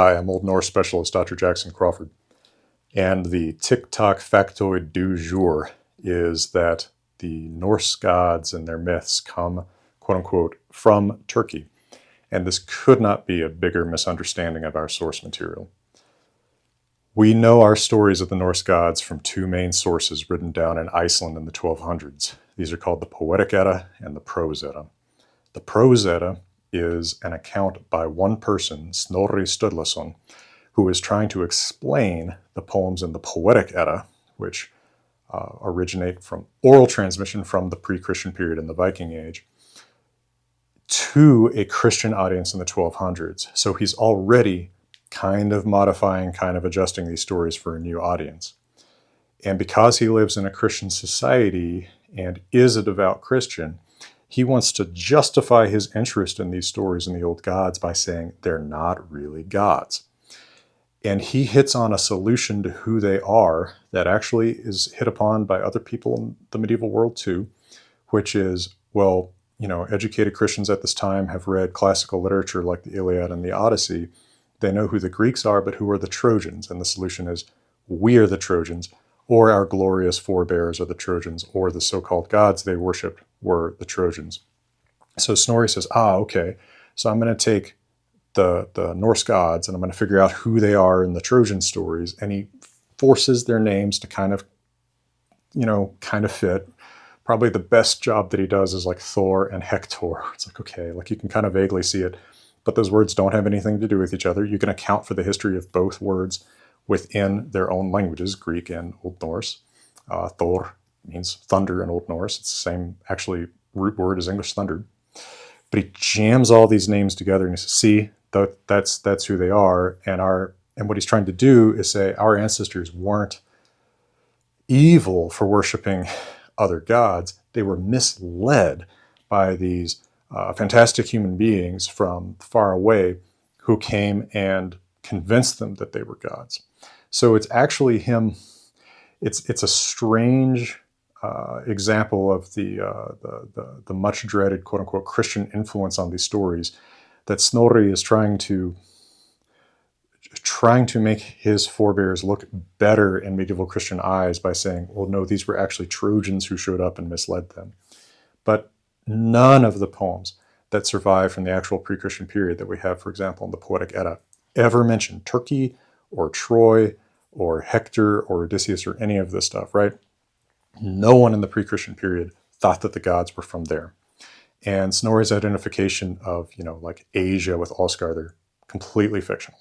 Hi, I'm Old Norse specialist Dr. Jackson Crawford, and the TikTok factoid du jour is that the Norse gods and their myths come, quote unquote, from Turkey, and this could not be a bigger misunderstanding of our source material. We know our stories of the Norse gods from two main sources written down in Iceland in the 1200s. These are called the Poetic Edda and the Prose Edda. The Prose Edda is an account by one person, Snorri Sturluson, who is trying to explain the poems in the Poetic Edda, which originate from oral transmission from the pre-Christian period in the Viking Age, to a Christian audience in the 1200s. So he's already kind of modifying, kind of adjusting these stories for a new audience. And because he lives in a Christian society and is a devout Christian, he wants to justify his interest in these stories and the old gods by saying they're not really gods. And he hits on a solution to who they are that actually is hit upon by other people in the medieval world too, which is, well, educated Christians at this time have read classical literature like the Iliad and the Odyssey. They know who the Greeks are, but who are the Trojans? And the solution is, we are the Trojans, or our glorious forebears are the Trojans, or the so-called gods they worshipped were the Trojans. So Snorri says, okay, so I'm going to take the Norse gods and I'm going to figure out who they are in the Trojan stories. And he forces their names to kind of fit. Probably the best job that he does is like Thor and Hector. It's like, okay, like you can kind of vaguely see it, but those words don't have anything to do with each other. You can account for the history of both words within their own languages, Greek and Old Norse. Thor means thunder in Old Norse. It's the same actually root word as English thunder. But he jams all these names together and he says, see, that's who they are. And what he's trying to do is say our ancestors weren't evil for worshiping other gods. They were misled by these fantastic human beings from far away who came and convinced them that they were gods. So it's actually him. It's a strange example of the much dreaded, quote unquote, Christian influence on these stories that Snorri is trying to make his forebears look better in medieval Christian eyes by saying, well, no, these were actually Trojans who showed up and misled them. But none of the poems that survive from the actual pre-Christian period that we have, for example, in the Poetic Edda, ever mention Turkey or Troy or Hector or Odysseus or any of this stuff, right? No one in the pre-Christian period thought that the gods were from there. And Snorri's identification of, like Asia with Oscar, they're completely fictional.